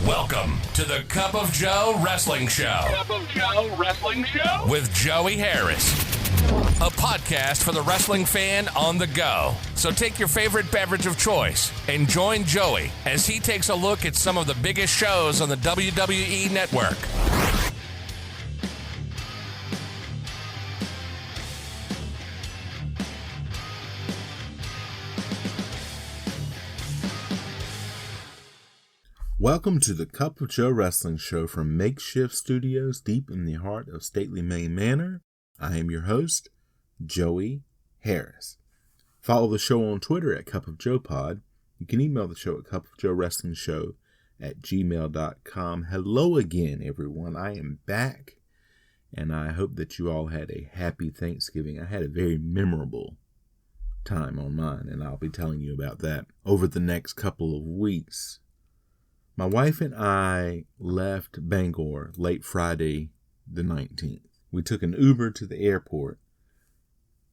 Welcome to the Cup of Joe Wrestling Show. Cup of Joe Wrestling Show? With Joey Harris. A podcast for the wrestling fan on the go. So take your favorite beverage of choice and join Joey as he takes a look at some of the biggest shows on the WWE Network. Welcome to the Cup of Joe Wrestling Show from makeshift studios deep in the heart of stately Maine Manor. I am your host, Joey Harris. Follow the show on Twitter at Cup of Joe Pod. You can email the show at cupofjoewrestlingshow@gmail.com. Hello again, everyone. I am back, and I hope that you all had a happy Thanksgiving. I had a very memorable time on mine, and I'll be telling you about that over the next couple of weeks. My wife and I left Bangor late Friday the 19th. We took an Uber to the airport.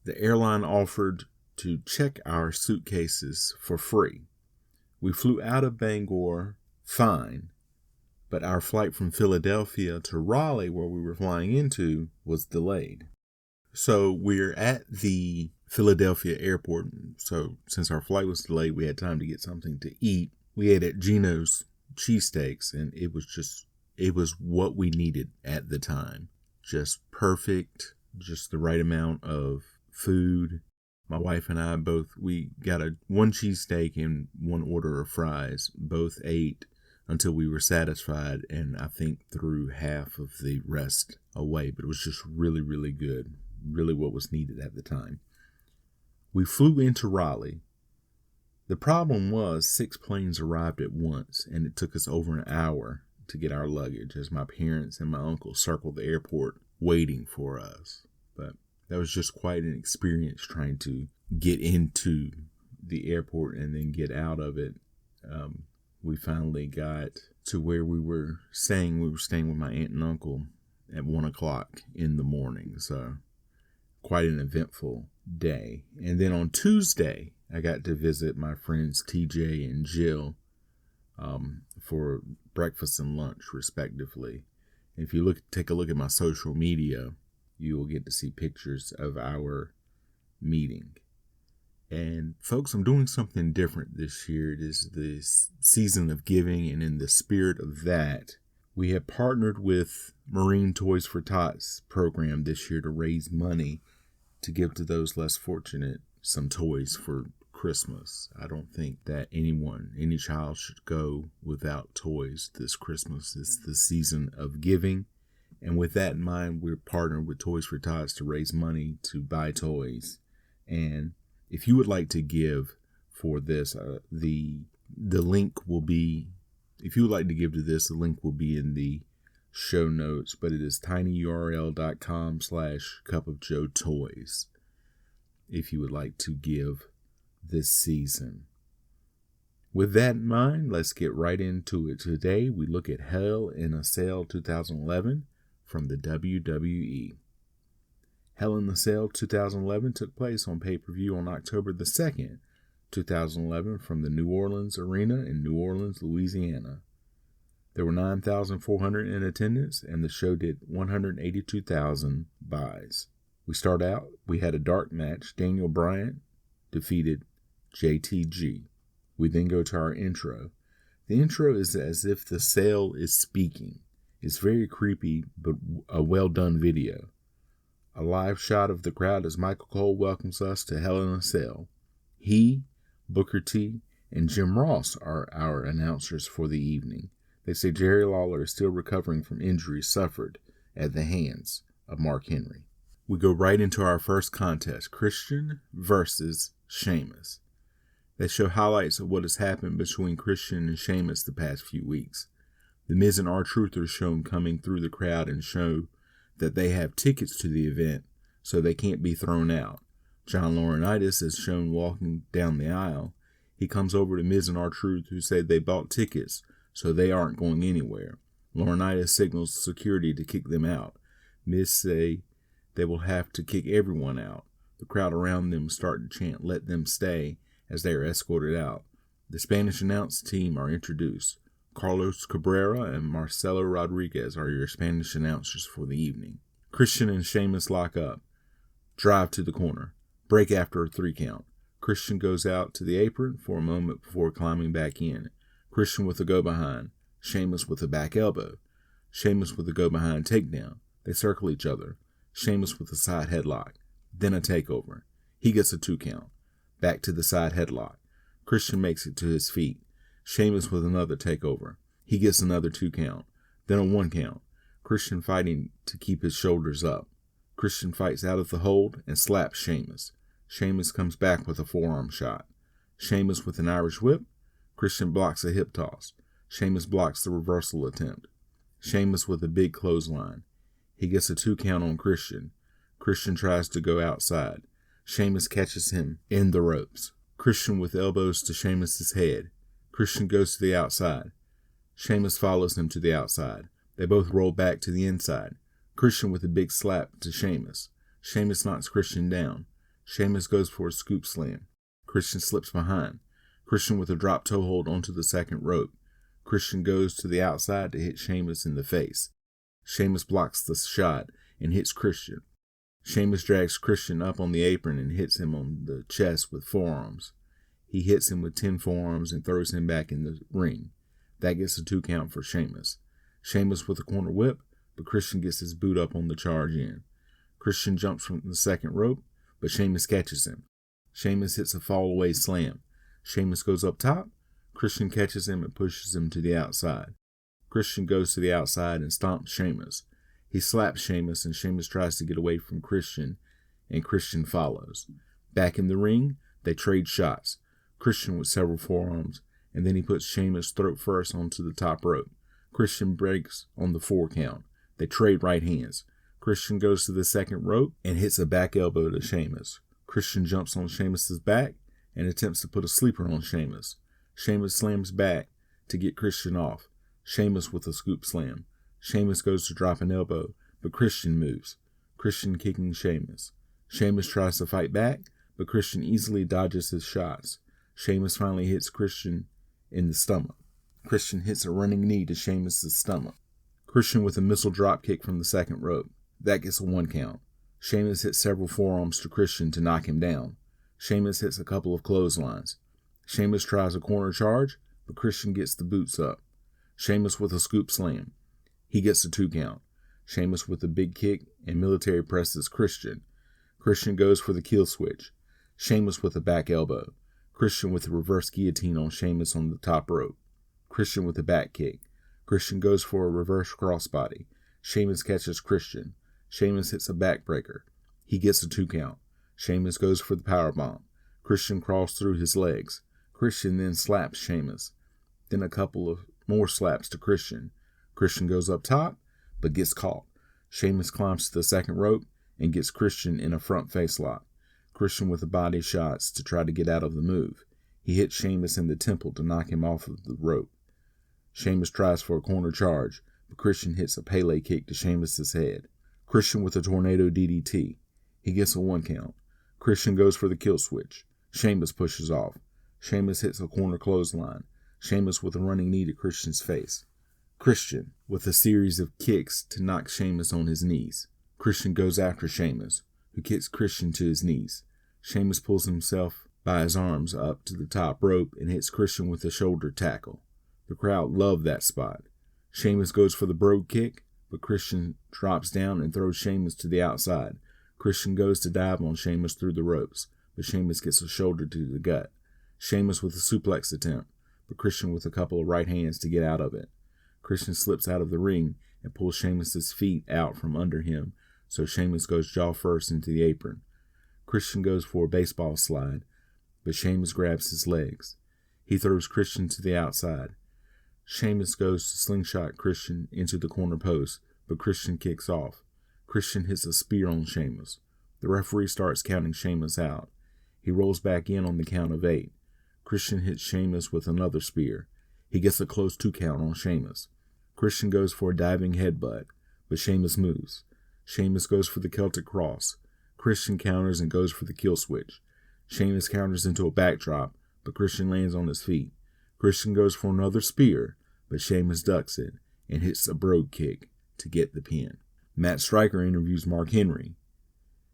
The airline offered to check our suitcases for free. We flew out of Bangor fine, but our flight from Philadelphia to Raleigh, where we were flying into, was delayed. So we're at the Philadelphia airport. So since our flight was delayed, we had time to get something to eat. We ate at Geno's cheesesteaks, and it was what we needed at the time. Just perfect, just the right amount of food. My wife and I we got one cheesesteak and one order of fries. Both ate until we were satisfied, and I think threw half of the rest away, but it was just really, really good. Really what was needed at the time. We flew into Raleigh. The problem was 6 planes arrived at once, and it took us over an hour to get our luggage as my parents and my uncle circled the airport waiting for us. But that was just quite an experience trying to get into the airport and then get out of it. We finally got to where we were staying. We were staying with my aunt and uncle at 1 o'clock in the morning. So quite an eventful day. And then on Tuesday, I got to visit my friends TJ and Jill for breakfast and lunch, respectively. If you take a look at my social media, you will get to see pictures of our meeting. And folks, I'm doing something different this year. It is the season of giving, and in the spirit of that, we have partnered with Marine Toys for Tots program this year to raise money to give to those less fortunate some toys for Christmas. I don't think that any child should go without toys this Christmas. It's the season of giving. And with that in mind, we're partnered with Toys for Tots to raise money to buy toys. And if you would like to give for this, the link will be, if you would like to give to this, the link will be in the show notes, but it is tinyurl.com/cupofjoetoys if you would like to give this season. With that in mind, let's get right into it. Today, we look at Hell in a Cell 2011 from the WWE. Hell in a Cell 2011 took place on pay-per-view on October the 2nd, 2011 from the New Orleans Arena in New Orleans, Louisiana. There were 9,400 in attendance, and the show did 182,000 buys. We had a dark match. Daniel Bryan defeated JTG. We then go to our intro. The intro is as if the cell is speaking. It's very creepy, but a well-done video. A live shot of the crowd as Michael Cole welcomes us to Hell in a Cell. He, Booker T, and Jim Ross are our announcers for the evening. They say Jerry Lawler is still recovering from injuries suffered at the hands of Mark Henry. We go right into our first contest, Christian versus Sheamus. They show highlights of what has happened between Christian and Sheamus the past few weeks. The Miz and R-Truth are shown coming through the crowd and show that they have tickets to the event, so they can't be thrown out. John Laurinaitis is shown walking down the aisle. He comes over to Miz and R-Truth, who say they bought tickets, so they aren't going anywhere. Laurinaitis signals security to kick them out. Miz say they will have to kick everyone out. The crowd around them start to chant, "Let them stay," as they are escorted out. The Spanish announce team are introduced. Carlos Cabrera and Marcelo Rodriguez are your Spanish announcers for the evening. Christian and Sheamus lock up. Drive to the corner. Break after a 3 count. Christian goes out to the apron for a moment before climbing back in. Christian with a go-behind. Sheamus with a back elbow. Sheamus with a go-behind takedown. They circle each other. Sheamus with a side headlock. Then a takeover. He gets a 2 count. Back to the side headlock. Christian makes it to his feet. Sheamus with another takeover. He gets another 2 count. Then a 1 count. Christian fighting to keep his shoulders up. Christian fights out of the hold and slaps Sheamus. Sheamus comes back with a forearm shot. Sheamus with an Irish whip. Christian blocks a hip toss. Sheamus blocks the reversal attempt. Sheamus with a big clothesline. He gets a 2 count on Christian. Christian tries to go outside. Sheamus catches him in the ropes. Christian with elbows to Sheamus's head. Christian goes to the outside. Sheamus follows him to the outside. They both roll back to the inside. Christian with a big slap to Sheamus. Sheamus knocks Christian down. Sheamus goes for a scoop slam. Christian slips behind. Christian with a drop toe hold onto the second rope. Christian goes to the outside to hit Sheamus in the face. Sheamus blocks the shot and hits Christian. Sheamus drags Christian up on the apron and hits him on the chest with forearms. He hits him with 10 forearms and throws him back in the ring. That gets a 2 count for Sheamus. Sheamus with a corner whip, but Christian gets his boot up on the charge in. Christian jumps from the second rope, but Sheamus catches him. Sheamus hits a fall-away slam. Sheamus goes up top. Christian catches him and pushes him to the outside. Christian goes to the outside and stomps Sheamus. He slaps Sheamus, and Sheamus tries to get away from Christian, and Christian follows. Back in the ring, they trade shots. Christian with several forearms, and then he puts Sheamus throat first onto the top rope. Christian breaks on the 4 count. They trade right hands. Christian goes to the second rope and hits a back elbow to Sheamus. Christian jumps on Sheamus's back and attempts to put a sleeper on Sheamus. Sheamus slams back to get Christian off. Sheamus with a scoop slam. Sheamus goes to drop an elbow, but Christian moves. Christian kicking Sheamus. Sheamus tries to fight back, but Christian easily dodges his shots. Sheamus finally hits Christian in the stomach. Christian hits a running knee to Sheamus's stomach. Christian with a missile drop kick from the second rope. That gets a 1 count. Sheamus hits several forearms to Christian to knock him down. Sheamus hits a couple of clotheslines. Sheamus tries a corner charge, but Christian gets the boots up. Sheamus with a scoop slam. He gets a 2 count. Sheamus with a big kick and military presses Christian. Christian goes for the kill switch. Sheamus with a back elbow. Christian with a reverse guillotine on Sheamus on the top rope. Christian with a back kick. Christian goes for a reverse crossbody. Sheamus catches Christian. Sheamus hits a backbreaker. He gets a 2 count. Sheamus goes for the powerbomb. Christian crawls through his legs. Christian then slaps Sheamus. Then a couple of more slaps to Christian. Christian goes up top, but gets caught. Sheamus climbs to the second rope and gets Christian in a front face lock. Christian with the body shots to try to get out of the move. He hits Sheamus in the temple to knock him off of the rope. Sheamus tries for a corner charge, but Christian hits a Pele kick to Sheamus's head. Christian with a tornado DDT. He gets a 1 count. Christian goes for the kill switch. Sheamus pushes off. Sheamus hits a corner clothesline. Sheamus with a running knee to Christian's face. Christian with a series of kicks to knock Sheamus on his knees. Christian goes after Sheamus, who kicks Christian to his knees. Sheamus pulls himself by his arms up to the top rope and hits Christian with a shoulder tackle. The crowd loved that spot. Sheamus goes for the brogue kick, but Christian drops down and throws Sheamus to the outside. Christian goes to dive on Sheamus through the ropes, but Sheamus gets a shoulder to the gut. Sheamus with a suplex attempt, but Christian with a couple of right hands to get out of it. Christian slips out of the ring and pulls Sheamus's feet out from under him, so Sheamus goes jaw first into the apron. Christian goes for a baseball slide, but Sheamus grabs his legs. He throws Christian to the outside. Sheamus goes to slingshot Christian into the corner post, but Christian kicks off. Christian hits a spear on Sheamus. The referee starts counting Sheamus out. He rolls back in on the count of 8. Christian hits Sheamus with another spear. He gets a close 2 count on Sheamus. Christian goes for a diving headbutt, but Sheamus moves. Sheamus goes for the Celtic Cross. Christian counters and goes for the kill switch. Sheamus counters into a backdrop, but Christian lands on his feet. Christian goes for another spear, but Sheamus ducks it and hits a brogue kick to get the pin. Matt Striker interviews Mark Henry.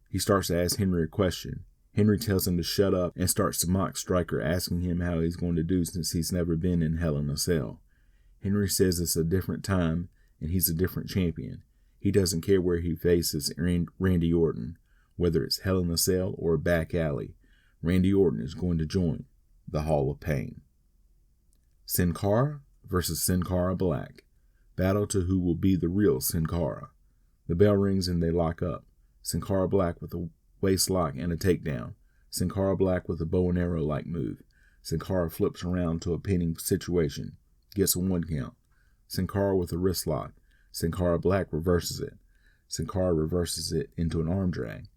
He starts to ask Henry a question. Henry tells him to shut up and starts to mock Striker, asking him how he's going to do since he's never been in Hell in a Cell. Henry says it's a different time and he's a different champion. He doesn't care where he faces Randy Orton, whether it's Hell in a Cell or a back alley. Randy Orton is going to join the Hall of Pain. Sin Cara versus Sin Cara Black. Battle to who will be the real Sin Cara. The bell rings and they lock up. Sin Cara Black with a waist lock and a takedown. Sin Cara Black with a bow and arrow like move. Sin Cara flips around to a pinning situation. Gets a 1 count. Sin Cara with a wrist lock. Sin Cara Black reverses it. Sin Cara reverses it into an arm drag.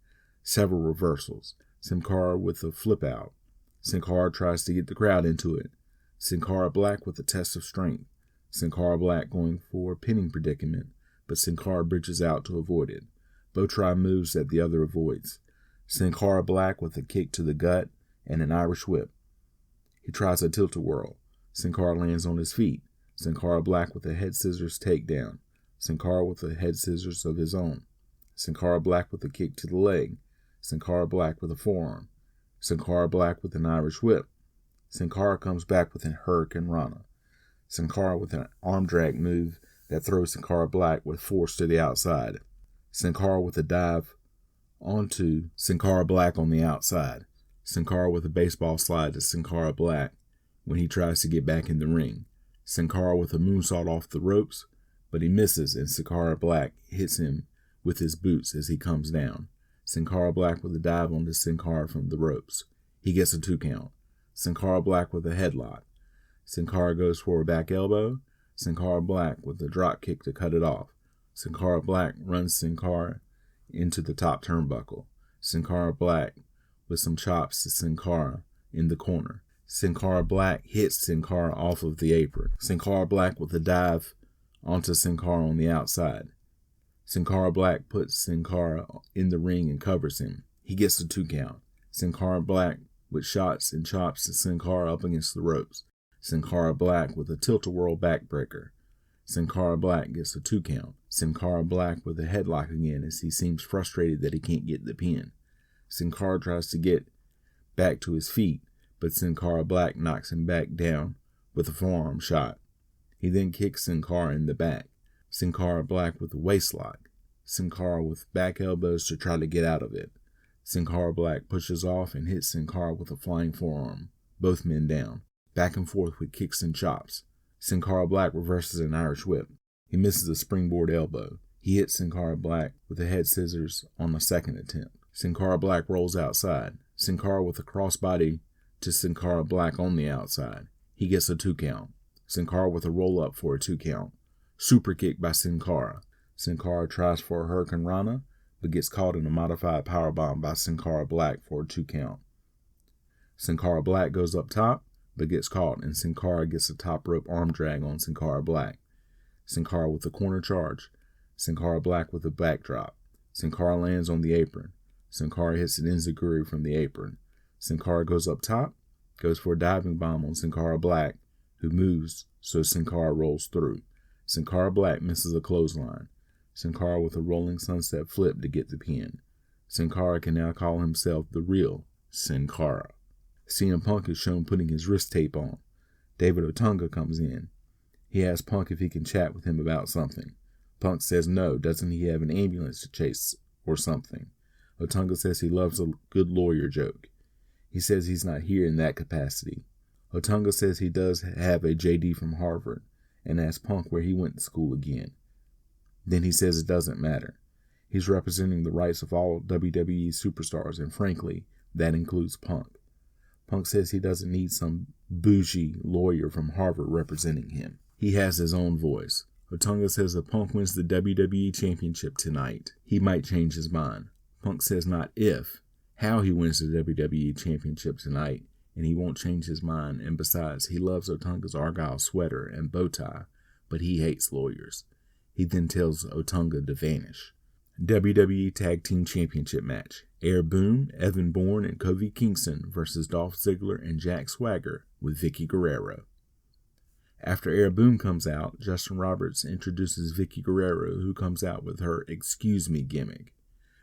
Several reversals. Sin Cara with a flip out. Sin Cara tries to get the crowd into it. Sin Cara Black with a test of strength. Sin Cara Black going for a pinning predicament, but Sin Cara bridges out to avoid it. Both try moves that the other avoids. Sin Cara Black with a kick to the gut and an Irish whip. He tries a tilt-a-whirl. Sin Cara lands on his feet. Sin Cara Black with a head scissors takedown. Sin Cara with a head scissors of his own. Sin Cara Black with a kick to the leg. Sin Cara Black with a forearm. Sin Cara Black with an Irish whip. Sin Cara comes back with a Hurricane Rana. Sin Cara with an arm drag move that throws Sin Cara Black with force to the outside. Sin Cara with a dive onto Sin Cara Black on the outside. Sin Cara with a baseball slide to Sin Cara Black when he tries to get back in the ring. Sin Cara with a moonsault off the ropes, but he misses and Sin Cara Black hits him with his boots as he comes down. Sin Cara Black with a dive onto Sin Cara from the ropes. He gets a 2 count. Sin Cara Black with a headlock. Sin Cara goes for a back elbow. Sin Cara Black with a drop kick to cut it off. Sin Cara Black runs Sin Cara into the top turnbuckle. Sin Cara Black with some chops to Sin Cara in the corner. Sin Cara Black hits Sin Cara off of the apron. Sin Cara Black with a dive onto Sin Cara on the outside. Sin Cara Black puts Sin Cara in the ring and covers him. He gets a 2 count. Sin Cara Black with shots and chops to Sin Cara up against the ropes. Sin Cara Black with a tilt-a-whirl backbreaker. Sin Cara Black gets a 2 count. Sin Cara Black with a headlock again as he seems frustrated that he can't get the pin. Sin Cara tries to get back to his feet, but Sin Cara Black knocks him back down with a forearm shot. He then kicks Sin Cara in the back. Sin Cara Black with a waist lock. Sin Cara with back elbows to try to get out of it. Sin Cara Black pushes off and hits Sin Cara with a flying forearm. Both men down. Back and forth with kicks and chops. Sin Cara Black reverses an Irish whip. He misses a springboard elbow. He hits Sin Cara Black with a head scissors on the second attempt. Sin Cara Black rolls outside. Sin Cara with a crossbody to Sin Cara Black on the outside. He gets a 2 count. Sin Cara with a roll up for a 2 count. Super kick by Sin Cara. Sin Cara tries for a Hurricane Rana, but gets caught in a modified powerbomb by Sin Cara Black for a 2 count. Sin Cara Black goes up top, but gets caught, and Sin Cara gets a top rope arm drag on Sin Cara Black. Sin Cara with a corner charge. Sin Cara Black with a backdrop. Sin Cara lands on the apron. Sin Cara hits an enziguri from the apron. Sin Cara goes up top, goes for a diving bomb on Sin Cara Black, who moves so Sin Cara rolls through. Sin Cara Black misses a clothesline. Sin Cara with a rolling sunset flip to get the pin. Sin Cara can now call himself the real Sin Cara. CM Punk is shown putting his wrist tape on. David Otunga comes in. He asks Punk if he can chat with him about something. Punk says no, doesn't he have an ambulance to chase or something? Otunga says he loves a good lawyer joke. He says he's not here in that capacity. Otunga says he does have a JD from Harvard and asks Punk where he went to school again. Then he says it doesn't matter. He's representing the rights of all WWE superstars, and frankly, that includes Punk. Punk says he doesn't need some bougie lawyer from Harvard representing him. He has his own voice. Otunga says if Punk wins the WWE Championship tonight, he might change his mind. Punk says not if, how he wins the WWE Championship tonight, and he won't change his mind, and besides, he loves Otunga's Argyle sweater and bow tie, but he hates lawyers. He then tells Otunga to vanish. WWE Tag Team Championship match. Air Boone, Evan Bourne, and Kofi Kingston versus Dolph Ziggler and Jack Swagger with Vicky Guerrero. After Air Boom comes out, Justin Roberts introduces Vicky Guerrero, who comes out with her "Excuse Me" gimmick.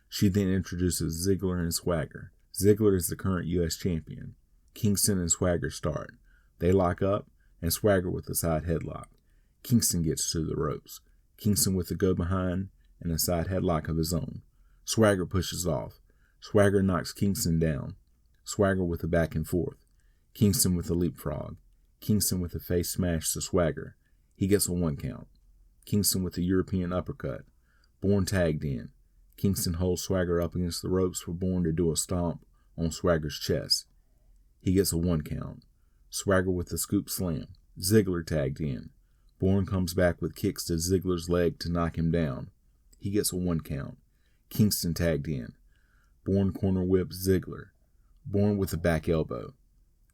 She then introduces Ziggler and Swagger. Ziggler is the current U.S. champion. Kingston and Swagger start. They lock up, and Swagger with a side headlock. Kingston gets to the ropes. Kingston with a go-behind and a side headlock of his own. Swagger pushes off. Swagger knocks Kingston down. Swagger with a back and forth. Kingston with a leapfrog. Kingston with a face smash to Swagger. He gets a 1 count. Kingston with a European uppercut. Bourne tagged in. Kingston holds Swagger up against the ropes for Bourne to do a stomp on Swagger's chest. He gets a 1 count. Swagger with a scoop slam. Ziggler tagged in. Bourne comes back with kicks to Ziggler's leg to knock him down. He gets a 1 count. Kingston tagged in. Bourne corner whips Ziggler. Bourne with a back elbow.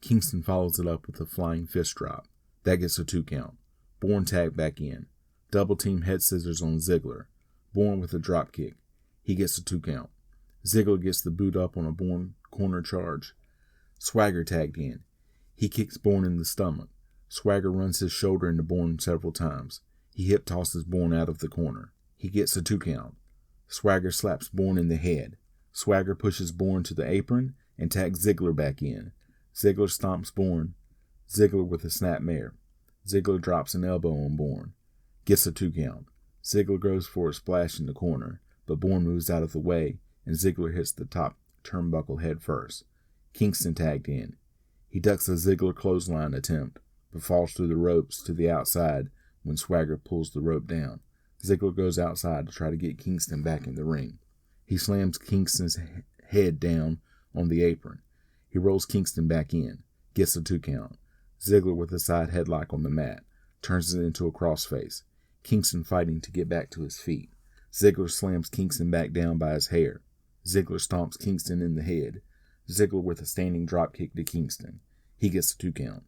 Kingston follows it up with a flying fist drop. That gets a 2 count. Bourne tagged back in. Double team head scissors on Ziggler. Bourne with a drop kick. He gets a 2 count. Ziggler gets the boot up on a Bourne corner charge. Swagger tagged in. He kicks Bourne in the stomach. Swagger runs his shoulder into Bourne several times. He hip tosses Bourne out of the corner. He gets a 2 count. Swagger slaps Bourne in the head. Swagger pushes Bourne to the apron and tags Ziggler back in. Ziggler stomps Bourne. Ziggler with a snapmare. Ziggler drops an elbow on Bourne. Gets a 2 count. Ziggler goes for a splash in the corner, but Bourne moves out of the way, and Ziggler hits the top turnbuckle head first. Kingston tagged in. He ducks a Ziggler clothesline attempt, but falls through the ropes to the outside when Swagger pulls the rope down. Ziggler goes outside to try to get Kingston back in the ring. He slams Kingston's head down on the apron. He rolls Kingston back in. Gets a 2 count. Ziggler with a side headlock on the mat. Turns it into a crossface. Kingston fighting to get back to his feet. Ziggler slams Kingston back down by his hair. Ziggler stomps Kingston in the head. Ziggler with a standing dropkick to Kingston. He gets a 2 count.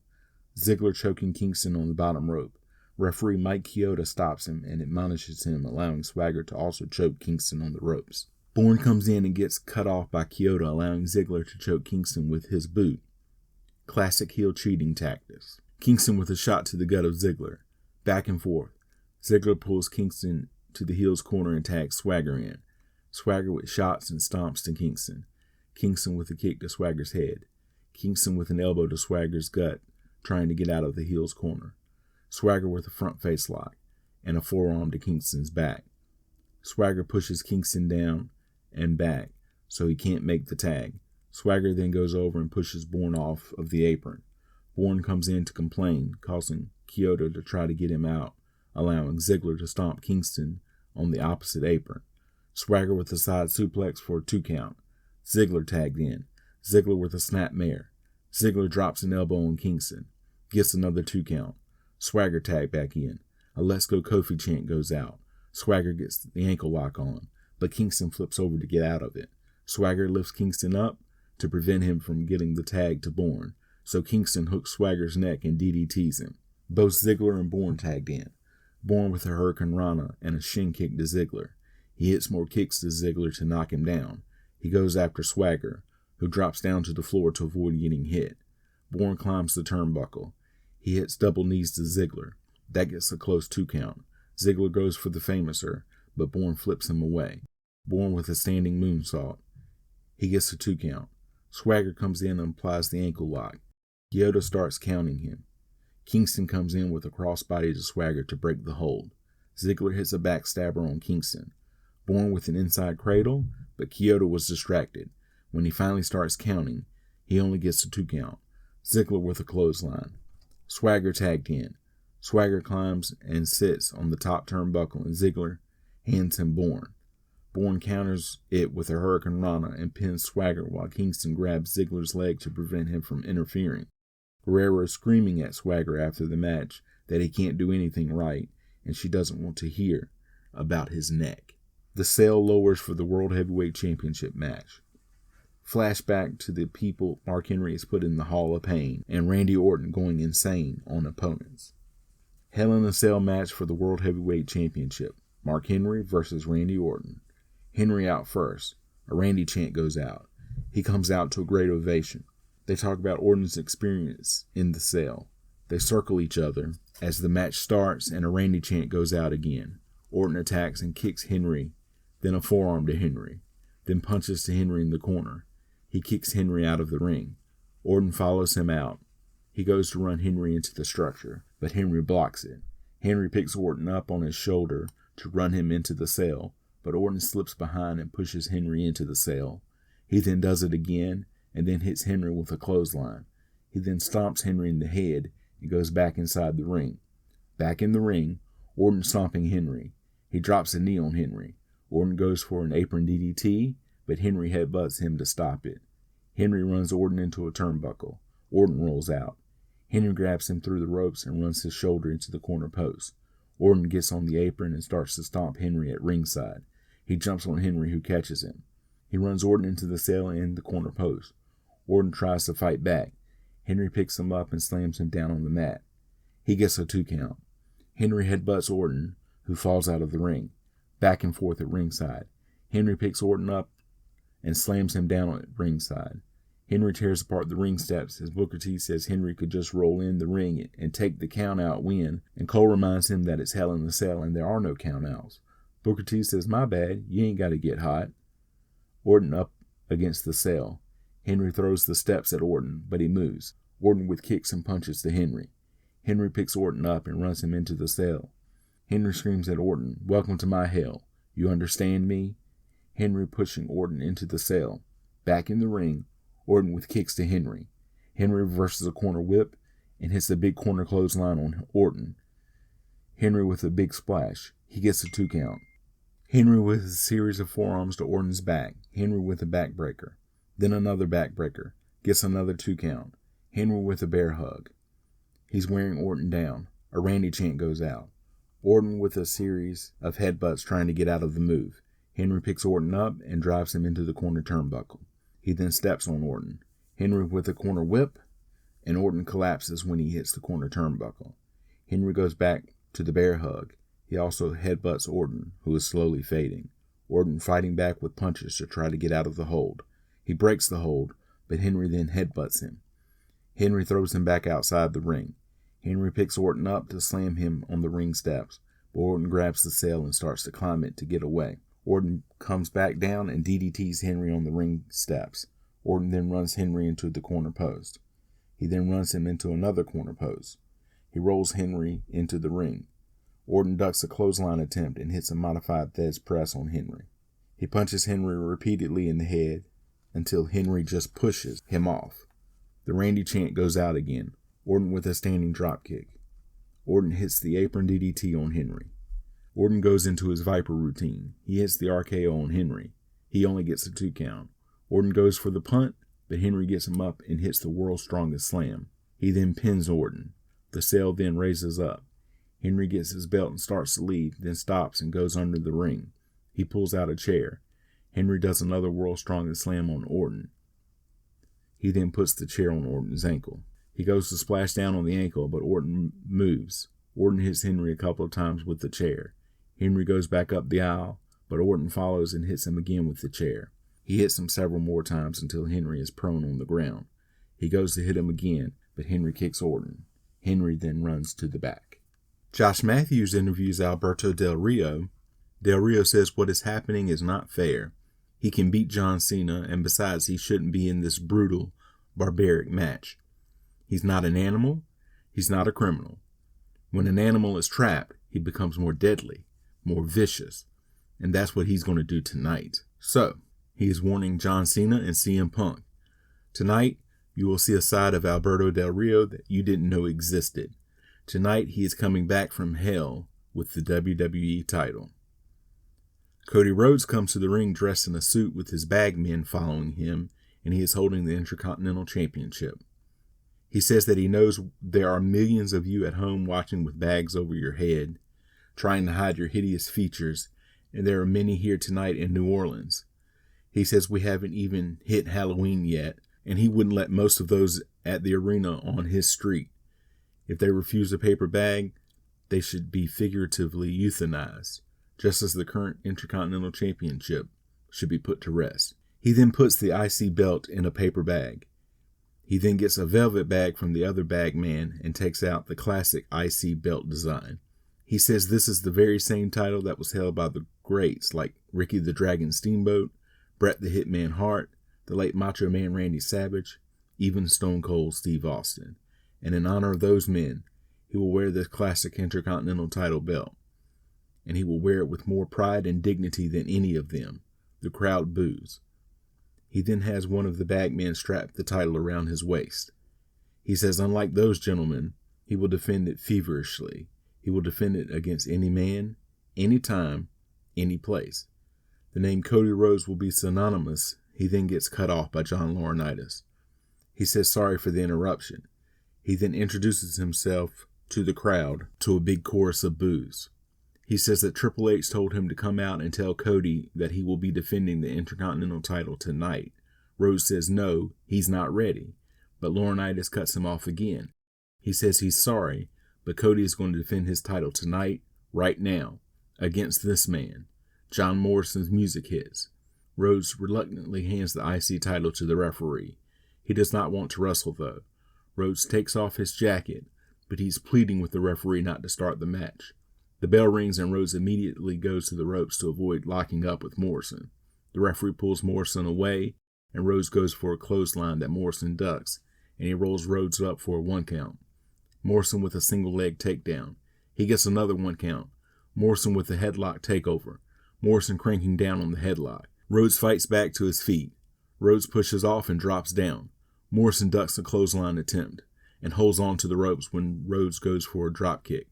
Ziggler choking Kingston on the bottom rope. Referee Mike Chioda stops him and admonishes him, allowing Swagger to also choke Kingston on the ropes. Bourne comes in and gets cut off by Chioda, allowing Ziggler to choke Kingston with his boot. Classic heel cheating tactics. Kingston with a shot to the gut of Ziggler. Back and forth. Ziggler pulls Kingston to the heel's corner and tags Swagger in. Swagger with shots and stomps to Kingston. Kingston with a kick to Swagger's head. Kingston with an elbow to Swagger's gut, trying to get out of the heel's corner. Swagger with a front face lock and a forearm to Kingston's back. Swagger pushes Kingston down and back so he can't make the tag. Swagger then goes over and pushes Bourne off of the apron. Bourne comes in to complain, causing Chioda to try to get him out, allowing Ziggler to stomp Kingston on the opposite apron. Swagger with a side suplex for a 2 count. Ziggler tagged in. Ziggler with a snapmare. Ziggler drops an elbow on Kingston. Gets another 2 count. Swagger tagged back in. A Let's Go Kofi chant goes out. Swagger gets the ankle lock on, but Kingston flips over to get out of it. Swagger lifts Kingston up to prevent him from getting the tag to Bourne, so Kingston hooks Swagger's neck and DDTs him. Both Ziggler and Bourne tagged in. Bourne with a Hurricane Rana and a shin kick to Ziggler. He hits more kicks to Ziggler to knock him down. He goes after Swagger, who drops down to the floor to avoid getting hit. Bourne climbs the turnbuckle. He hits double knees to Ziggler. That gets a close 2 count. Ziggler goes for the Famouser, but Bourne flips him away. Bourne with a standing moonsault. He gets a 2 count. Swagger comes in and applies the ankle lock. Chioda starts counting him. Kingston comes in with a crossbody to Swagger to break the hold. Ziggler hits a backstabber on Kingston. Bourne with an inside cradle, but Chioda was distracted. When he finally starts counting, he only gets a 2 count. Ziggler with a clothesline. Swagger tagged in. Swagger climbs and sits on the top turnbuckle, and Ziggler hands him Bourne. Bourne counters it with a Hurricane Rana and pins Swagger while Kingston grabs Ziggler's leg to prevent him from interfering. Guerrero is screaming at Swagger after the match that he can't do anything right, and she doesn't want to hear about his neck. The sale lowers for the World Heavyweight Championship match. Flashback to the people Mark Henry has put in the Hall of Pain, and Randy Orton going insane on opponents. Hell in a Cell match for the World Heavyweight Championship. Mark Henry versus Randy Orton. Henry out first. A Randy chant goes out. He comes out to a great ovation. They talk about Orton's experience in the cell. They circle each other as the match starts and a Randy chant goes out again. Orton attacks and kicks Henry, then a forearm to Henry, then punches to Henry in the corner. He kicks Henry out of the ring. Orton follows him out. He goes to run Henry into the structure, but Henry blocks it. Henry picks Orton up on his shoulder to run him into the cell, but Orton slips behind and pushes Henry into the cell. He then does it again and then hits Henry with a clothesline. He then stomps Henry in the head and goes back inside the ring. Back in the ring, Orton stomping Henry. He drops a knee on Henry. Orton goes for an apron DDT, but Henry headbutts him to stop it. Henry runs Orton into a turnbuckle. Orton rolls out. Henry grabs him through the ropes and runs his shoulder into the corner post. Orton gets on the apron and starts to stomp Henry at ringside. He jumps on Henry, who catches him. He runs Orton into the cell and the corner post. Orton tries to fight back. Henry picks him up and slams him down on the mat. He gets a 2 count. Henry headbutts Orton, who falls out of the ring. Back and forth at ringside. Henry picks Orton up and slams him down at ringside. Henry tears apart the ring steps as Booker T says Henry could just roll in the ring and take the count-out win, and Cole reminds him that it's Hell in the Cell and there are no count-outs. Booker T says, "My bad, you ain't got to get hot." Orton up against the cell. Henry throws the steps at Orton, but he moves. Orton with kicks and punches to Henry. Henry picks Orton up and runs him into the cell. Henry screams at Orton, "Welcome to my hell. You understand me?" Henry pushing Orton into the cell. Back in the ring, Orton with kicks to Henry. Henry reverses a corner whip and hits a big corner clothesline on Orton. Henry with a big splash. He gets a 2 count. Henry with a series of forearms to Orton's back. Henry with a backbreaker. Then another backbreaker. Gets another 2 count. Henry with a bear hug. He's wearing Orton down. A Randy chant goes out. Orton with a series of headbutts trying to get out of the move. Henry picks Orton up and drives him into the corner turnbuckle. He then steps on Orton. Henry with a corner whip, and Orton collapses when he hits the corner turnbuckle. Henry goes back to the bear hug. He also headbutts Orton, who is slowly fading. Orton fighting back with punches to try to get out of the hold. He breaks the hold, but Henry then headbutts him. Henry throws him back outside the ring. Henry picks Orton up to slam him on the ring steps, but Orton grabs the cell and starts to climb it to get away. Orton comes back down and DDTs Henry on the ring steps. Orton then runs Henry into the corner post. He then runs him into another corner post. He rolls Henry into the ring. Orton ducks a clothesline attempt and hits a modified Thesz press on Henry. He punches Henry repeatedly in the head until Henry just pushes him off. The Randy chant goes out again. Orton with a standing dropkick. Orton hits the apron DDT on Henry. Orton goes into his Viper routine. He hits the RKO on Henry. He only gets a 2 count. Orton goes for the punt, but Henry gets him up and hits the world's strongest slam. He then pins Orton. The cell then raises up. Henry gets his belt and starts to leave, then stops and goes under the ring. He pulls out a chair. Henry does another world's strongest slam on Orton. He then puts the chair on Orton's ankle. He goes to splash down on the ankle, but Orton moves. Orton hits Henry a couple of times with the chair. Henry goes back up the aisle, but Orton follows and hits him again with the chair. He hits him several more times until Henry is prone on the ground. He goes to hit him again, but Henry kicks Orton. Henry then runs to the back. Josh Matthews interviews Alberto Del Rio. Del Rio says what is happening is not fair. He can beat John Cena, and besides, he shouldn't be in this brutal, barbaric match. He's not an animal. He's not a criminal. When an animal is trapped, he becomes more deadly, more vicious, and that's what he's going to do tonight. So, he is warning John Cena and CM Punk. Tonight, you will see a side of Alberto Del Rio that you didn't know existed. Tonight, he is coming back from hell with the WWE title. Cody Rhodes comes to the ring dressed in a suit with his bag men following him, and he is holding the Intercontinental Championship. He says that he knows there are millions of you at home watching with bags over your head, trying to hide your hideous features, and there are many here tonight in New Orleans. He says we haven't even hit Halloween yet, and he wouldn't let most of those at the arena on his street. If they refuse a paper bag, they should be figuratively euthanized, just as the current Intercontinental Championship should be put to rest. He then puts the IC belt in a paper bag. He then gets a velvet bag from the other bag man and takes out the classic IC belt design. He says this is the very same title that was held by the greats like Ricky the Dragon Steamboat, Bret the Hitman Hart, the late Macho Man Randy Savage, even Stone Cold Steve Austin. And in honor of those men, he will wear this classic Intercontinental title belt. And he will wear it with more pride and dignity than any of them. The crowd boos. He then has one of the bagmen strap the title around his waist. He says unlike those gentlemen, he will defend it feverishly. He will defend it against any man, any time, any place. The name Cody Rhodes will be synonymous. He then gets cut off by John Laurinaitis. He says sorry for the interruption. He then introduces himself to the crowd to a big chorus of boos. He says that Triple H told him to come out and tell Cody that he will be defending the Intercontinental title tonight. Rhodes says no, he's not ready, but Laurinaitis cuts him off again. He says he's sorry, but Cody is going to defend his title tonight, right now, against this man. John Morrison's music hits. Rhodes reluctantly hands the IC title to the referee. He does not want to wrestle though. Rhodes takes off his jacket, but he's pleading with the referee not to start the match. The bell rings and Rhodes immediately goes to the ropes to avoid locking up with Morrison. The referee pulls Morrison away, and Rhodes goes for a clothesline that Morrison ducks, and he rolls Rhodes up for a 1 count. Morrison with a single leg takedown. He gets another 1 count. Morrison with a headlock takeover. Morrison cranking down on the headlock. Rhodes fights back to his feet. Rhodes pushes off and drops down. Morrison ducks a clothesline attempt and holds on to the ropes when Rhodes goes for a drop kick.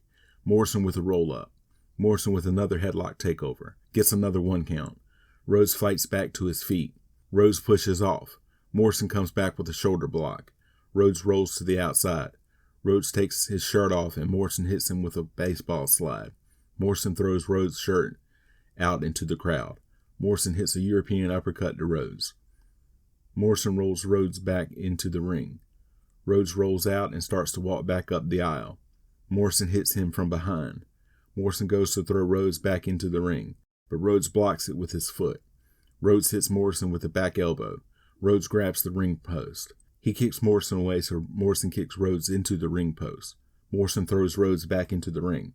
Morrison with a roll-up. Morrison with another headlock takeover. Gets another 1 count. Rhodes fights back to his feet. Rhodes pushes off. Morrison comes back with a shoulder block. Rhodes rolls to the outside. Rhodes takes his shirt off and Morrison hits him with a baseball slide. Morrison throws Rhodes' shirt out into the crowd. Morrison hits a European uppercut to Rhodes. Morrison rolls Rhodes back into the ring. Rhodes rolls out and starts to walk back up the aisle. Morrison hits him from behind. Morrison goes to throw Rhodes back into the ring, but Rhodes blocks it with his foot. Rhodes hits Morrison with a back elbow. Rhodes grabs the ring post. He kicks Morrison away, so Morrison kicks Rhodes into the ring post. Morrison throws Rhodes back into the ring.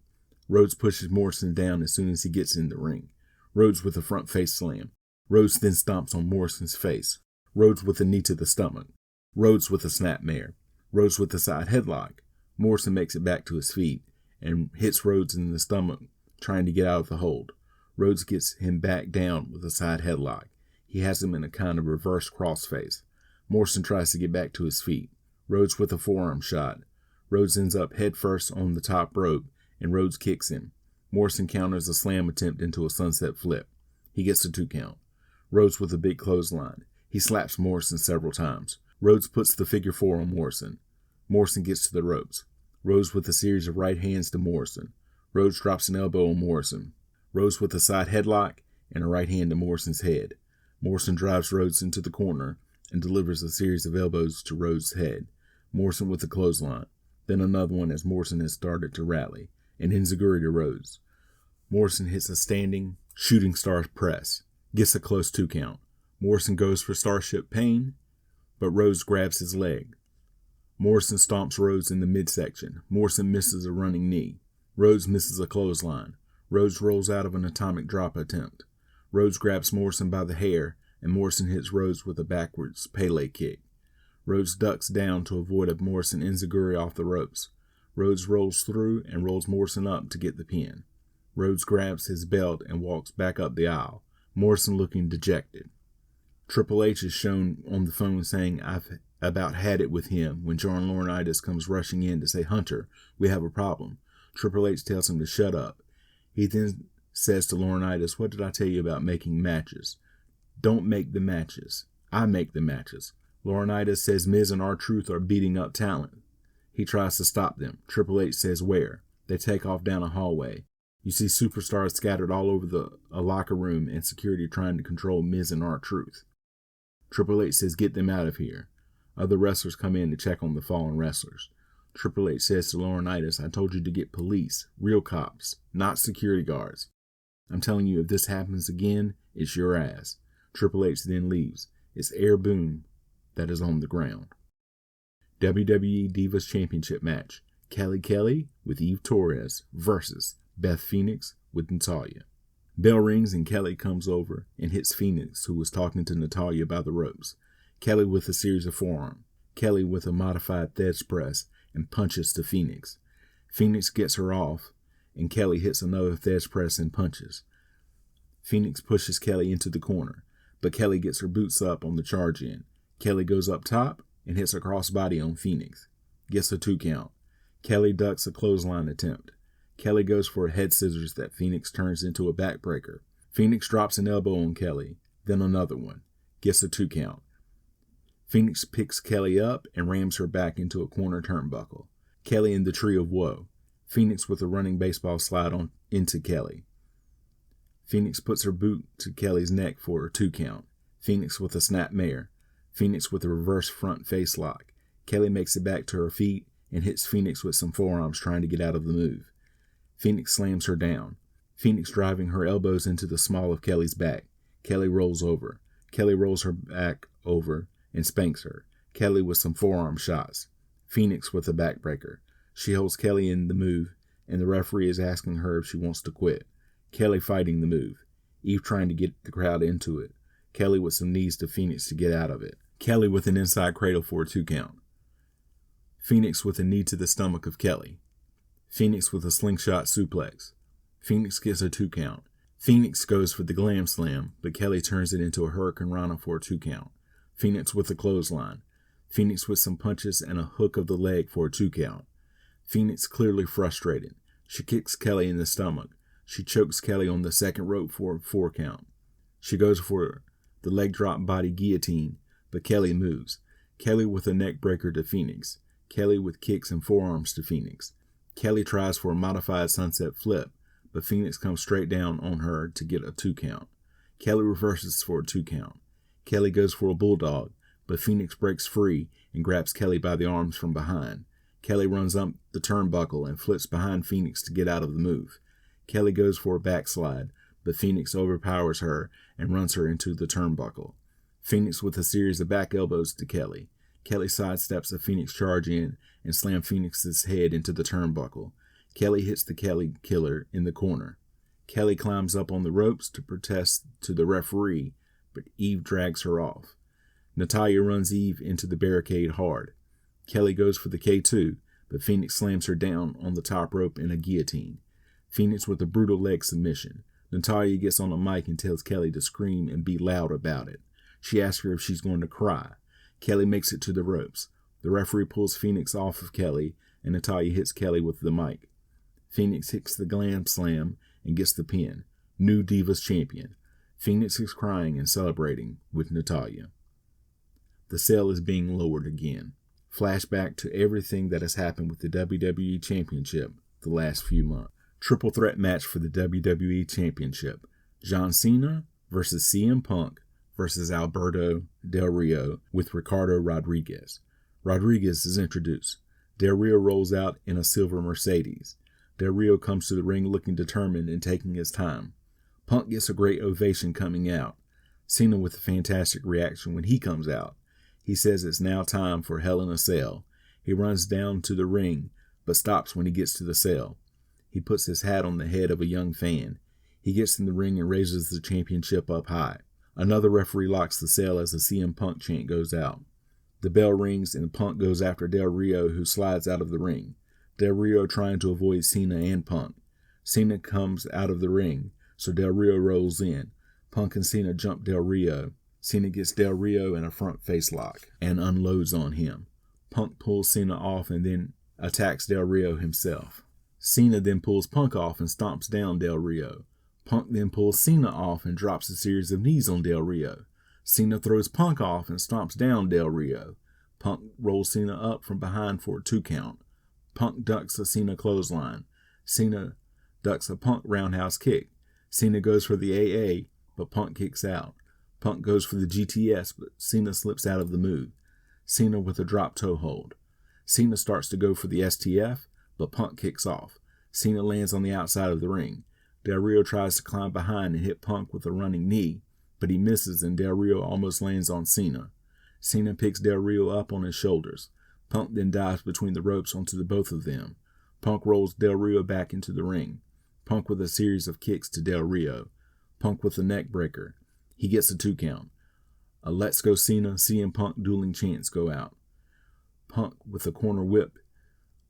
Rhodes pushes Morrison down as soon as he gets in the ring. Rhodes with a front face slam. Rhodes then stomps on Morrison's face. Rhodes with a knee to the stomach. Rhodes with a snapmare. Rhodes with a side headlock. Morrison makes it back to his feet and hits Rhodes in the stomach, trying to get out of the hold. Rhodes gets him back down with a side headlock. He has him in a kind of reverse crossface. Morrison tries to get back to his feet. Rhodes with a forearm shot. Rhodes ends up head first on the top rope, and Rhodes kicks him. Morrison counters a slam attempt into a sunset flip. He gets a 2 count. Rhodes with a big clothesline. He slaps Morrison several times. Rhodes puts the figure 4 on Morrison. Morrison gets to the ropes. Rhodes with a series of right hands to Morrison. Rhodes drops an elbow on Morrison. Rhodes with a side headlock and a right hand to Morrison's head. Morrison drives Rhodes into the corner and delivers a series of elbows to Rhodes' head. Morrison with a clothesline. Then another one as Morrison has started to rally. And enziguri to Rhodes. Morrison hits a standing shooting star press. Gets a close 2 count. Morrison goes for Starship Pain, but Rhodes grabs his leg. Morrison stomps Rhodes in the midsection. Morrison misses a running knee. Rhodes misses a clothesline. Rhodes rolls out of an atomic drop attempt. Rhodes grabs Morrison by the hair, and Morrison hits Rhodes with a backwards Pele kick. Rhodes ducks down to avoid a Morrison enziguri off the ropes. Rhodes rolls through and rolls Morrison up to get the pin. Rhodes grabs his belt and walks back up the aisle, Morrison looking dejected. Triple H is shown on the phone saying, "I've about had it with him," when John Laurinaitis comes rushing in to say, "Hunter, we have a problem." Triple H tells him to shut up. He then says to Laurinaitis, "What did I tell you about making matches? Don't make the matches. I make the matches." Laurinaitis says Miz and R-Truth are beating up talent. He tries to stop them. Triple H says where. They take off down a hallway. You see superstars scattered all over a locker room and security trying to control Miz and R-Truth. Triple H says get them out of here. Other wrestlers come in to check on the fallen wrestlers. Triple H says to Laurinaitis, "I told you to get police, real cops, not security guards. I'm telling you, if this happens again, it's your ass." Triple H then leaves. It's Air Boom that is on the ground. WWE Divas Championship match. Kelly with Eve Torres versus Beth Phoenix with Natalya. Bell rings and Kelly comes over and hits Phoenix, who was talking to Natalya by the ropes. Kelly with a series of forearm. Kelly with a modified Thesz press and punches to Phoenix. Phoenix gets her off, and Kelly hits another Thesz press and punches. Phoenix pushes Kelly into the corner, but Kelly gets her boots up on the charge end. Kelly goes up top and hits a crossbody on Phoenix. Gets a 2 count. Kelly ducks a clothesline attempt. Kelly goes for a head scissors that Phoenix turns into a backbreaker. Phoenix drops an elbow on Kelly, then another one. Gets a 2 count. Phoenix picks Kelly up and rams her back into a corner turnbuckle. Kelly in the Tree of Woe. Phoenix with a running baseball slide on into Kelly. Phoenix puts her boot to Kelly's neck for a 2 count. Phoenix with a snap mare. Phoenix with a reverse front face lock. Kelly makes it back to her feet and hits Phoenix with some forearms trying to get out of the move. Phoenix slams her down. Phoenix driving her elbows into the small of Kelly's back. Kelly rolls over. Kelly rolls her back over and spanks her. Kelly with some forearm shots. Phoenix with a backbreaker. She holds Kelly in the move, and the referee is asking her if she wants to quit. Kelly fighting the move. Eve trying to get the crowd into it. Kelly with some knees to Phoenix to get out of it. Kelly with an inside cradle for a 2 count. Phoenix with a knee to the stomach of Kelly. Phoenix with a slingshot suplex. Phoenix gets a 2 count. Phoenix goes for the glam slam, but Kelly turns it into a Hurricane Rana for a 2 count. Phoenix with a clothesline. Phoenix with some punches and a hook of the leg for a 2 count. Phoenix clearly frustrated. She kicks Kelly in the stomach. She chokes Kelly on the second rope for a 4 count. She goes for the leg drop body guillotine, but Kelly moves. Kelly with a neck breaker to Phoenix. Kelly with kicks and forearms to Phoenix. Kelly tries for a modified sunset flip, but Phoenix comes straight down on her to get a 2 count. Kelly reverses for a 2 count. Kelly goes for a bulldog, but Phoenix breaks free and grabs Kelly by the arms from behind. Kelly runs up the turnbuckle and flips behind Phoenix to get out of the move. Kelly goes for a backslide, but Phoenix overpowers her and runs her into the turnbuckle. Phoenix with a series of back elbows to Kelly. Kelly sidesteps a Phoenix charge in and slams Phoenix's head into the turnbuckle. Kelly hits the Kelly killer in the corner. Kelly climbs up on the ropes to protest to the referee, but Eve drags her off. Natalya runs Eve into the barricade hard. Kelly goes for the K2, but Phoenix slams her down on the top rope in a guillotine. Phoenix with a brutal leg submission. Natalya gets on the mic and tells Kelly to scream and be loud about it. She asks her if she's going to cry. Kelly makes it to the ropes. The referee pulls Phoenix off of Kelly, and Natalya hits Kelly with the mic. Phoenix hits the glam slam and gets the pin. New Divas champion. Phoenix is crying and celebrating with Natalya. The cell is being lowered again. Flashback to everything that has happened with the WWE Championship the last few months. Triple threat match for the WWE Championship. John Cena versus CM Punk versus Alberto Del Rio with Ricardo Rodriguez. Rodriguez is introduced. Del Rio rolls out in a silver Mercedes. Del Rio comes to the ring looking determined and taking his time. Punk gets a great ovation coming out. Cena with a fantastic reaction when he comes out. He says it's now time for Hell in a Cell. He runs down to the ring, but stops when he gets to the cell. He puts his hat on the head of a young fan. He gets in the ring and raises the championship up high. Another referee locks the cell as the CM Punk chant goes out. The bell rings and Punk goes after Del Rio, who slides out of the ring. Del Rio trying to avoid Cena and Punk. Cena comes out of the ring, so Del Rio rolls in. Punk and Cena jump Del Rio. Cena gets Del Rio in a front face lock and unloads on him. Punk pulls Cena off and then attacks Del Rio himself. Cena then pulls Punk off and stomps down Del Rio. Punk then pulls Cena off and drops a series of knees on Del Rio. Cena throws Punk off and stomps down Del Rio. Punk rolls Cena up from behind for a 2 count. Punk ducks a Cena clothesline. Cena ducks a Punk roundhouse kick. Cena goes for the AA, but Punk kicks out. Punk goes for the GTS, but Cena slips out of the move. Cena with a drop toe hold. Cena starts to go for the STF, but Punk kicks off. Cena lands on the outside of the ring. Del Rio tries to climb behind and hit Punk with a running knee, but he misses and Del Rio almost lands on Cena. Cena picks Del Rio up on his shoulders. Punk then dives between the ropes onto the both of them. Punk rolls Del Rio back into the ring. Punk with a series of kicks to Del Rio. Punk with a neck breaker. He gets a 2 count. A Let's Go Cena, CM Punk dueling chants go out. Punk with a corner whip.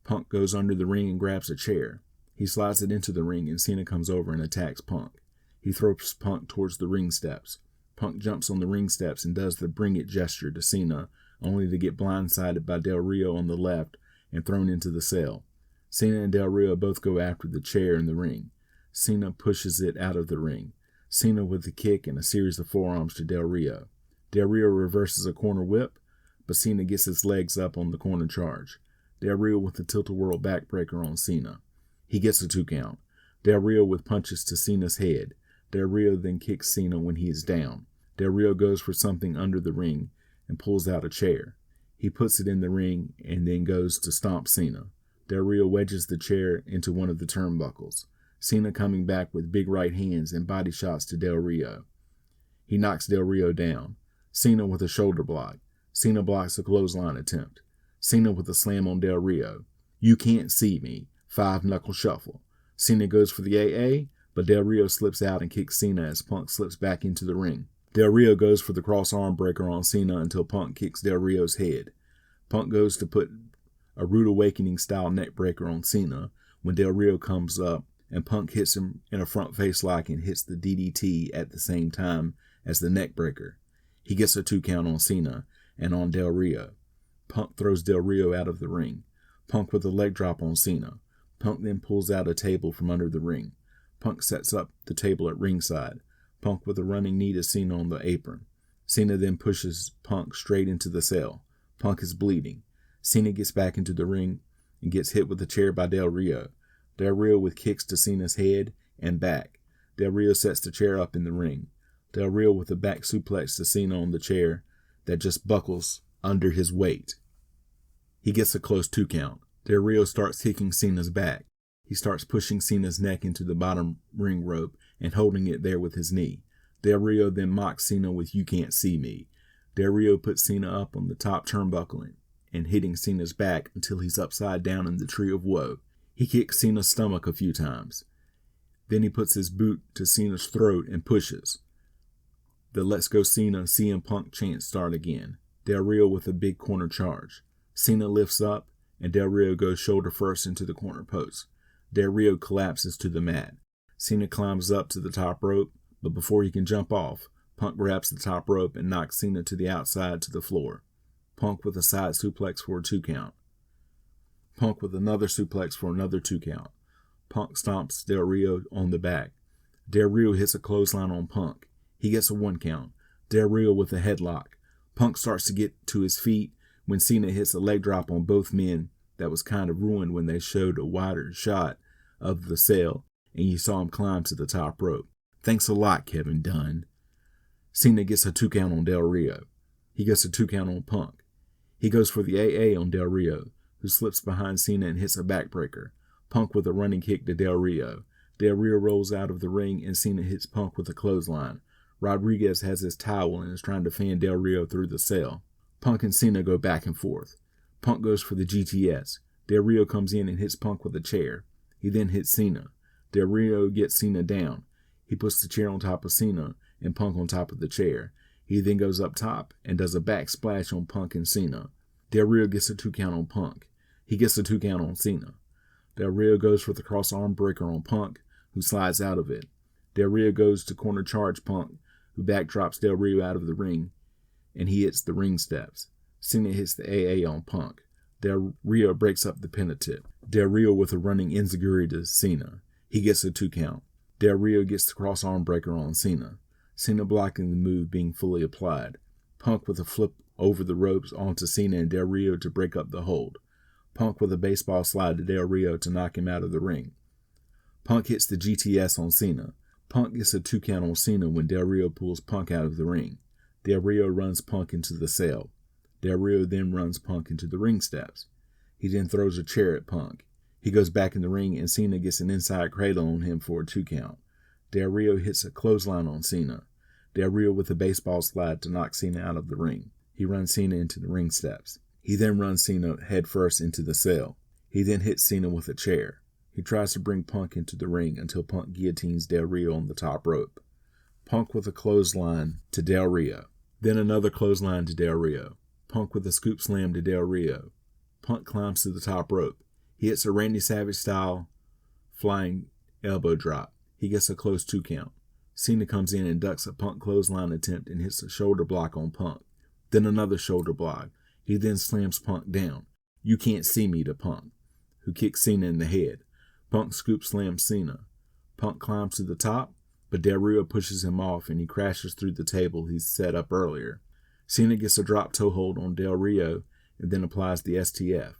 Punk goes under the ring and grabs a chair. He slides it into the ring and Cena comes over and attacks Punk. He throws Punk towards the ring steps. Punk jumps on the ring steps and does the bring it gesture to Cena, only to get blindsided by Del Rio on the left and thrown into the cell. Cena and Del Rio both go after the chair in the ring. Cena pushes it out of the ring. Cena with a kick and a series of forearms to Del Rio. Del Rio reverses a corner whip, but Cena gets his legs up on the corner charge. Del Rio with a tilt-a-whirl backbreaker on Cena. He gets a 2 count. Del Rio with punches to Cena's head. Del Rio then kicks Cena when he is down. Del Rio goes for something under the ring and pulls out a chair. He puts it in the ring and then goes to stomp Cena. Del Rio wedges the chair into one of the turnbuckles. Cena coming back with big right hands and body shots to Del Rio. He knocks Del Rio down. Cena with a shoulder block. Cena blocks a clothesline attempt. Cena with a slam on Del Rio. You can't see me. 5-knuckle shuffle. Cena goes for the AA, but Del Rio slips out and kicks Cena as Punk slips back into the ring. Del Rio goes for the cross arm breaker on Cena until Punk kicks Del Rio's head. Punk goes to put a Rude Awakening style neck breaker on Cena when Del Rio comes up and Punk hits him in a front face lock and hits the DDT at the same time as the neck breaker. He gets a 2 count on Cena and on Del Rio. Punk throws Del Rio out of the ring. Punk with a leg drop on Cena. Punk then pulls out a table from under the ring. Punk sets up the table at ringside. Punk with a running knee to Cena on the apron. Cena then pushes Punk straight into the cell. Punk is bleeding. Cena gets back into the ring and gets hit with a chair by Del Rio. Del Rio with kicks to Cena's head and back. Del Rio sets the chair up in the ring. Del Rio with a back suplex to Cena on the chair that just buckles under his weight. He gets a close 2 count. Del Rio starts kicking Cena's back. He starts pushing Cena's neck into the bottom ring rope and holding it there with his knee. Del Rio then mocks Cena with "You can't see me." Del Rio puts Cena up on the top turnbuckle and hitting Cena's back until he's upside down in the Tree of Woe. He kicks Cena's stomach a few times. Then he puts his boot to Cena's throat and pushes. The Let's Go Cena CM Punk chants start again. Del Rio with a big corner charge. Cena lifts up and Del Rio goes shoulder first into the corner post. Del Rio collapses to the mat. Cena climbs up to the top rope, but before he can jump off, Punk grabs the top rope and knocks Cena to the outside to the floor. Punk with a side suplex for a 2 count. Punk with another suplex for another 2 count. Punk stomps Del Rio on the back. Del Rio hits a clothesline on Punk. He gets a 1 count. Del Rio with a headlock. Punk starts to get to his feet when Cena hits a leg drop on both men that was kind of ruined when they showed a wider shot of the cell and you saw him climb to the top rope. Thanks a lot, Kevin Dunn. Cena gets a 2 count on Del Rio. He gets a 2 count on Punk. He goes for the AA on Del Rio, who slips behind Cena and hits a backbreaker. Punk with a running kick to Del Rio. Del Rio rolls out of the ring and Cena hits Punk with a clothesline. Rodriguez has his towel and is trying to fan Del Rio through the cell. Punk and Cena go back and forth. Punk goes for the GTS. Del Rio comes in and hits Punk with a chair. He then hits Cena. Del Rio gets Cena down. He puts the chair on top of Cena and Punk on top of the chair. He then goes up top and does a back splash on Punk and Cena. Del Rio gets a 2 count on Punk. He gets a 2 count on Cena. Del Rio goes for the cross arm breaker on Punk, who slides out of it. Del Rio goes to corner charge Punk, who backdrops Del Rio out of the ring, and he hits the ring steps. Cena hits the AA on Punk. Del Rio breaks up the penitent. Del Rio with a running enziguri to Cena. He gets a 2 count. Del Rio gets the cross arm breaker on Cena. Cena blocking the move being fully applied. Punk with a flip over the ropes onto Cena and Del Rio to break up the hold. Punk with a baseball slide to Del Rio to knock him out of the ring. Punk hits the GTS on Cena. Punk gets a 2 count on Cena when Del Rio pulls Punk out of the ring. Del Rio runs Punk into the cell. Del Rio then runs Punk into the ring steps. He then throws a chair at Punk. He goes back in the ring and Cena gets an inside cradle on him for a 2 count. Del Rio hits a clothesline on Cena. Del Rio with a baseball slide to knock Cena out of the ring. He runs Cena into the ring steps. He then runs Cena headfirst into the cell. He then hits Cena with a chair. He tries to bring Punk into the ring until Punk guillotines Del Rio on the top rope. Punk with a clothesline to Del Rio. Then another clothesline to Del Rio. Punk with a scoop slam to Del Rio. Punk climbs to the top rope. He hits a Randy Savage style flying elbow drop. He gets a close 2 count. Cena comes in and ducks a Punk clothesline attempt and hits a shoulder block on Punk. Then another shoulder block. He then slams Punk down. "You can't see me" to Punk, who kicks Cena in the head. Punk scoop slams Cena. Punk climbs to the top, but Del Rio pushes him off and he crashes through the table he's set up earlier. Cena gets a drop toe hold on Del Rio and then applies the STF.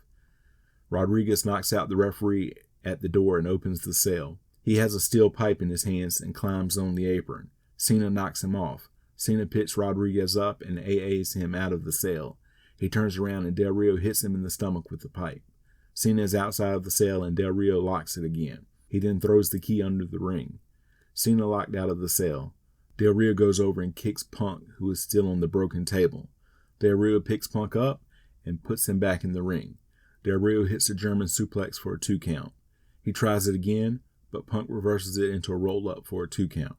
Rodriguez knocks out the referee at the door and opens the cell. He has a steel pipe in his hands and climbs on the apron. Cena knocks him off. Cena picks Rodriguez up and AAs him out of the cell. He turns around and Del Rio hits him in the stomach with the pipe. Cena is outside of the cell and Del Rio locks it again. He then throws the key under the ring. Cena locked out of the cell. Del Rio goes over and kicks Punk, who is still on the broken table. Del Rio picks Punk up and puts him back in the ring. Del Rio hits a German suplex for a 2 count. He tries it again, but Punk reverses it into a roll-up for a 2 count.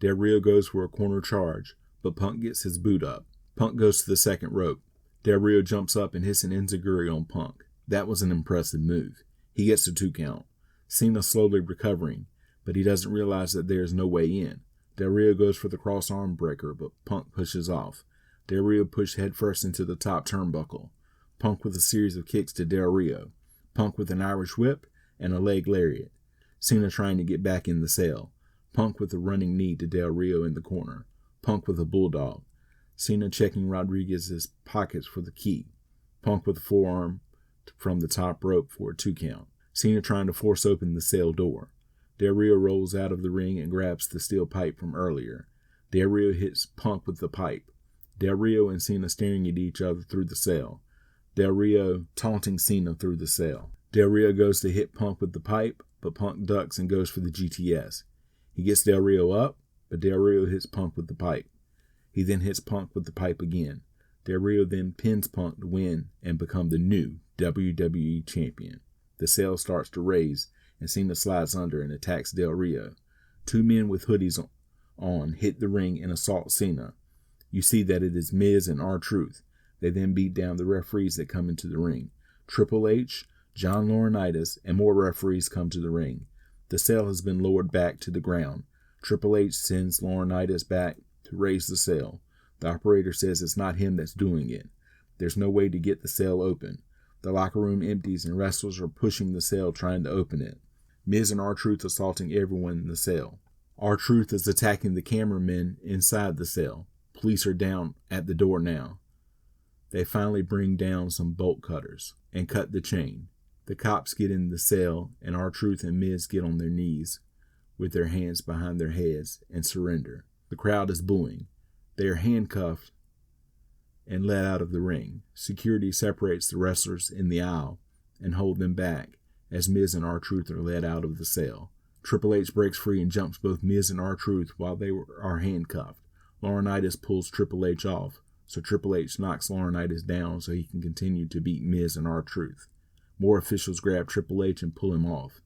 Del Rio goes for a corner charge, but Punk gets his boot up. Punk goes to the second rope. Del Rio jumps up and hits an enziguri on Punk. That was an impressive move. He gets a 2 count. Cena slowly recovering, but he doesn't realize that there is no way in. Del Rio goes for the cross arm breaker, but Punk pushes off. Del Rio pushed headfirst into the top turnbuckle. Punk with a series of kicks to Del Rio. Punk with an Irish whip and a leg lariat. Cena trying to get back in the cell. Punk with a running knee to Del Rio in the corner. Punk with a bulldog. Cena checking Rodriguez's pockets for the key. Punk with a forearm from the top rope for a 2 count. Cena trying to force open the cell door. Del Rio rolls out of the ring and grabs the steel pipe from earlier. Del Rio hits Punk with the pipe. Del Rio and Cena staring at each other through the cell. Del Rio taunting Cena through the cell. Del Rio goes to hit Punk with the pipe, but Punk ducks and goes for the GTS. He gets Del Rio up, but Del Rio hits Punk with the pipe. He then hits Punk with the pipe again. Del Rio then pins Punk to win and become the new WWE Champion. The cell starts to raise, and Cena slides under and attacks Del Rio. 2 men with hoodies on hit the ring and assault Cena. You see that it is Miz and R-Truth. They then beat down the referees that come into the ring. Triple H, John Laurinaitis, and more referees come to the ring. The cell has been lowered back to the ground. Triple H sends Laurinaitis back to raise the cell. The operator says it's not him that's doing it. There's no way to get the cell open. The locker room empties and wrestlers are pushing the cell trying to open it. Miz and R-Truth assaulting everyone in the cell. R-Truth is attacking the cameramen inside the cell. Police are down at the door now. They finally bring down some bolt cutters and cut the chain. The cops get in the cell and R-Truth and Miz get on their knees with their hands behind their heads and surrender. The crowd is booing. They are handcuffed and led out of the ring. Security separates the wrestlers in the aisle and hold them back as Miz and R-Truth are led out of the cell. Triple H breaks free and jumps both Miz and R-Truth while they are handcuffed. Laurinaitis pulls Triple H off, so Triple H knocks Laurinaitis down so he can continue to beat Miz and R-Truth. More officials grab Triple H and pull him off.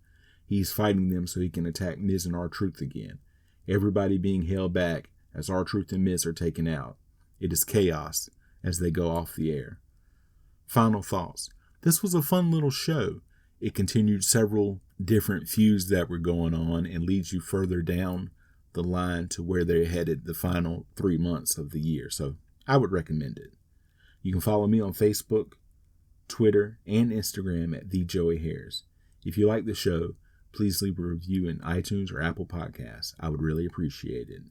He's fighting them so he can attack Miz and R-Truth again. Everybody being held back as R-Truth and Miz are taken out. It is chaos as they go off the air. Final thoughts. This was a fun little show. It continued several different feuds that were going on and leads you further down the line to where they're headed the final 3 months of the year. So I would recommend it. You can follow me on Facebook, Twitter, and Instagram at TheJoeyHairs. If you like the show, please leave a review in iTunes or Apple Podcasts. I would really appreciate it.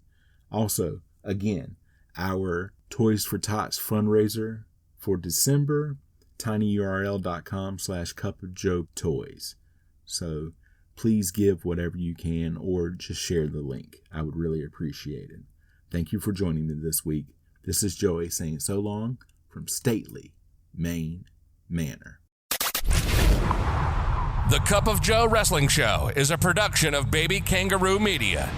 Also, again, our Toys for Tots fundraiser for December, tinyurl.com/cupofjoetoys. So please give whatever you can or just share the link. I would really appreciate it. Thank you for joining me this week. This is Joey saying so long from stately Maine Manor. The Cup of Joe Wrestling Show is a production of Baby Kangaroo Media.